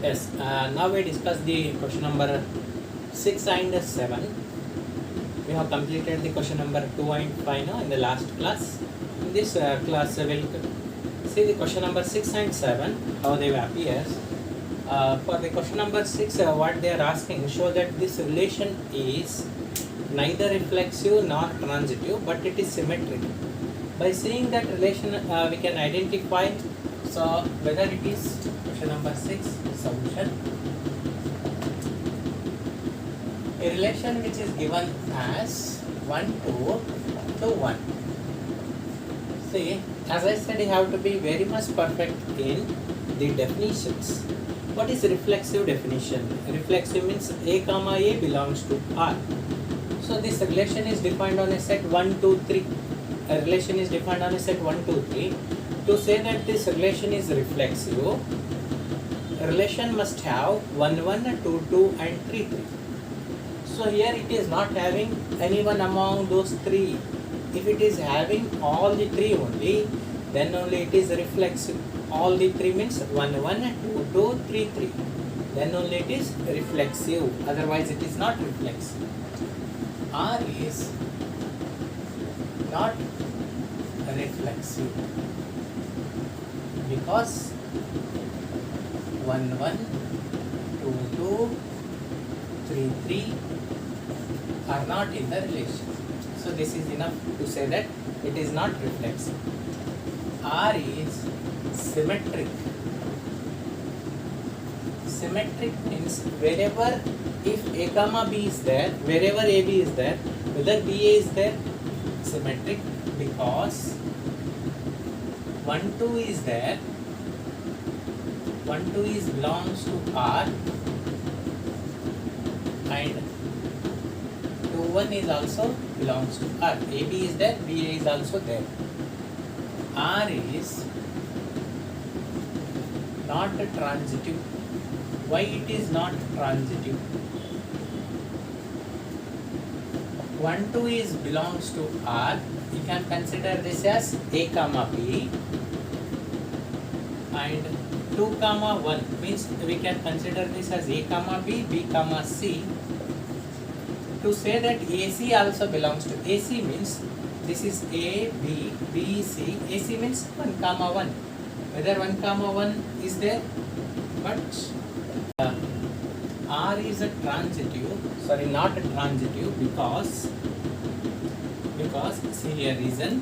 Yes, now we discuss the question number 6 and 7. We have completed the question number 2 and 5 now in the last class. In this class, we will see the question number 6 and 7, how they appear. For the question number 6, what they are asking, show that this relation is neither reflexive nor transitive, but it is symmetric. By seeing that relation, we can identify whether it is question number 6 solution. A relation which is given as 1 to 1. See, as I said, you have to be very much perfect in the definitions. What is reflexive definition? Reflexive means A comma A belongs to R. So this relation is defined on a set 1, 2, 3. A relation is defined on a set 1, 2, 3. To say that this relation is reflexive, a relation must have 1, 1, 2, 2 and 3, 3. So here it is not having anyone among those 3. If it is having all the 3 only, then only it is reflexive. All the 3 means 1, 1, 2, 2, 3, 3. Then only it is reflexive. Otherwise it is not reflexive. R is not reflexive because 1, 1, 2, 2, 3, 3 are not in the relation. So this is enough to say that it is not reflexive. R is symmetric. Symmetric means wherever, if A comma B is there, wherever AB is there, whether BA is there, symmetric, because 1, 2 is there, 1, 2 is belongs to R, and 2, 1 is also belongs to R. AB is there, BA is also there. R is not transitive. Why it is not transitive? 1, 2 is belongs to R. You can consider this as A comma B, and 2 comma 1 means we can consider this as A comma B, B comma C. To say that AC also belongs to AC means this is A, B, B, C. AC means 1 comma 1. Whether 1 comma 1 is there, but R is a transitive, not a transitive because see here reason,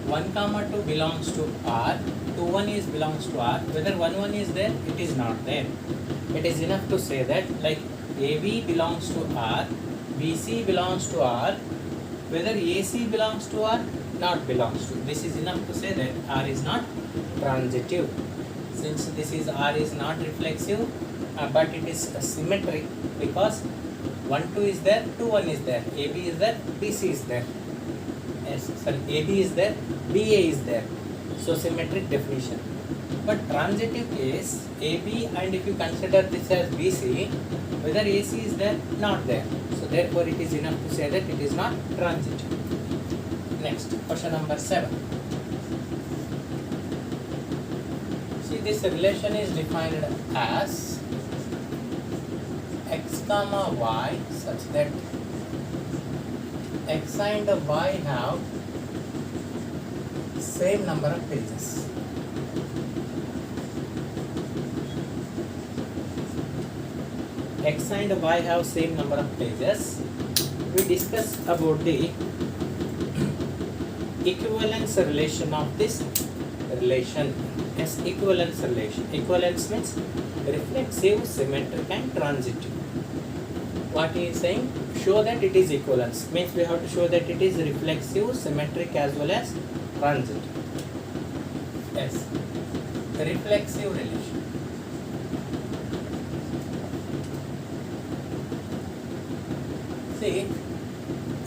1 comma 2 belongs to R, 2, 1 is belongs to R, whether 1, 1 is there, it is not there. It is enough to say that like AB belongs to R, BC belongs to R, whether AC belongs to R, not belongs to. This is enough to say that R is not transitive. Since this is R is not reflexive, but it is symmetric because 1, 2 is there, 2, 1 is there, AB is there, BC is there. AB is there, BA is there. So symmetric definition. But transitive case, AB, and if you consider this as BC, whether AC is there, not there. So therefore it is enough to say that it is not transitive. Next, question number 7. See, this relation is defined as x comma y such that x and y have same number of pages. X and y have same number of pages. We discuss about the equivalence relation of this relation. Yes, equivalence relation. Equivalence means reflexive, symmetric and transitive. What he is saying? Show that it is equivalence. Means we have to show that it is reflexive, symmetric as well as transitive. Yes, the reflexive relation. See,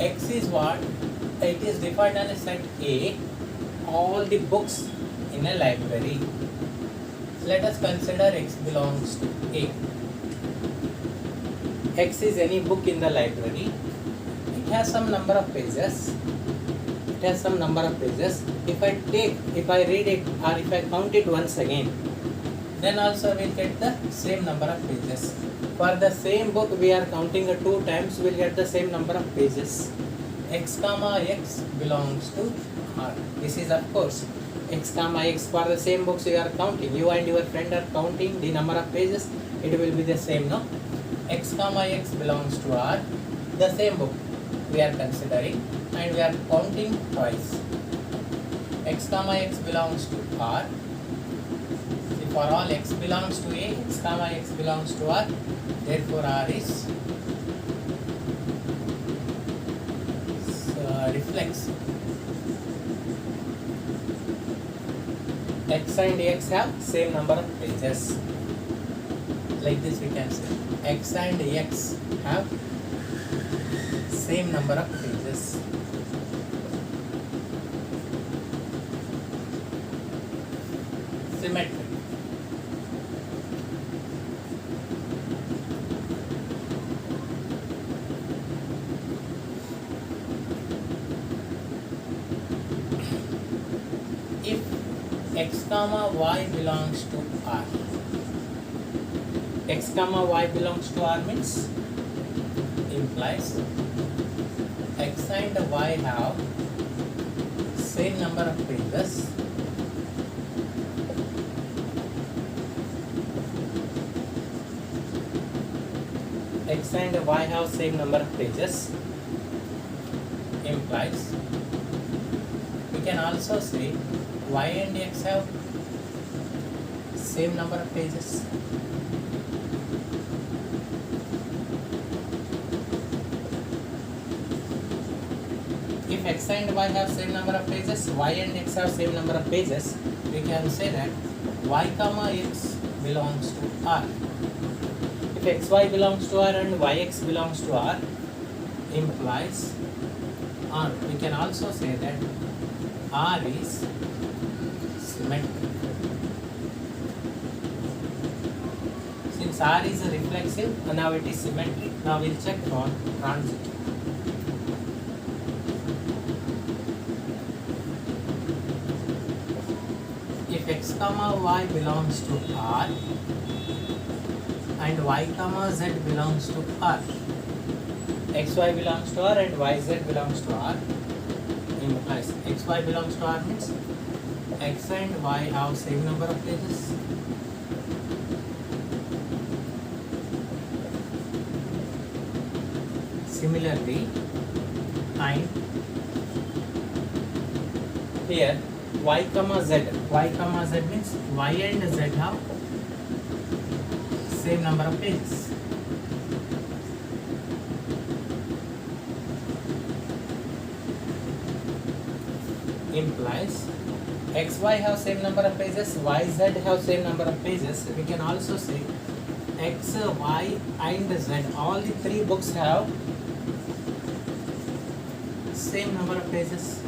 X is what? It is defined on a set A, all the books in a library. Let us consider X belongs to A. X is any book in the library. It has some number of pages. If I read it or if I count it once again, then also we'll get the same number of pages. For the same book we are counting 2 times, we'll get the same number of pages. X comma x belongs to R. This is of course x comma x. For the same books you are counting, you and your friend are counting the number of pages, it will be the same, no? X comma x belongs to R, the same book we are considering, and we are counting twice. X comma x belongs to R. See, for all x belongs to A, x comma x belongs to R, therefore R is reflexive. X and x have same number of pages. Like this we can say x and x have same number of pages. Symmetry. If x comma y belongs to R, x comma y belongs to R means implies x and y have same number of pages. X and y have same number of pages implies, we can also say y and x have same number of pages. If x and y have same number of pages, y and x have same number of pages, we can say that y comma x belongs to R. If xy belongs to R and yx belongs to R, implies R. We can also say that R is symmetric. Since R is a reflexive, now it is symmetric. Now we'll check for transitive. If x comma y belongs to R and y comma z belongs to R, xy belongs to R and yz belongs to R, implies xy belongs to R means x and y have same number of pages. Similarly, and here y comma z means y and z have same number of pages. Implies xy have same number of pages, yz have same number of pages. We can also say x, y and z, all the 3 books have same number of pages.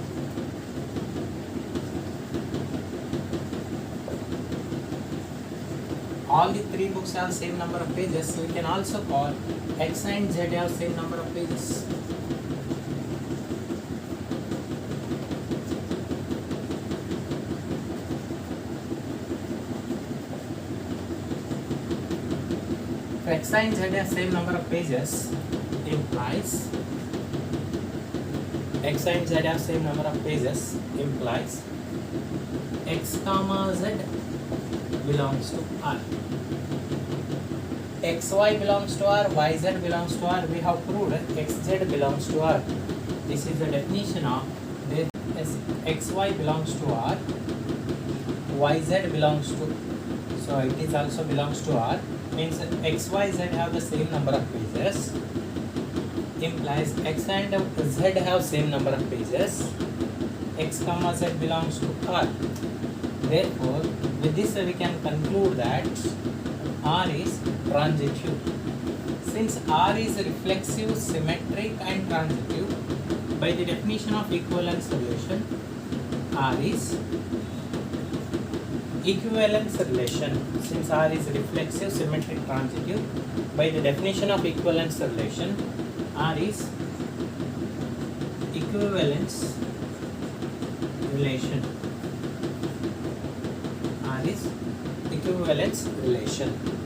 All the 3 books have same number of pages. We can also call x and z have same number of pages. If x and z have same number of pages, implies x and z have same number of pages, implies x comma z belongs to R. xy belongs to R, yz belongs to R. We have proved xz belongs to R. This is the definition of this. Xy belongs to R, yz belongs to, so it is also belongs to R, means xyz have the same number of pages, implies x and z have same number of pages, x comma z belongs to R. Therefore, with this we can conclude that R is transitive. Since R is reflexive, symmetric and transitive, by the definition of equivalence relation, R is equivalence relation. Since R is reflexive, symmetric, transitive, by the definition of equivalence relation, R is equivalence relation. R is equivalence relation.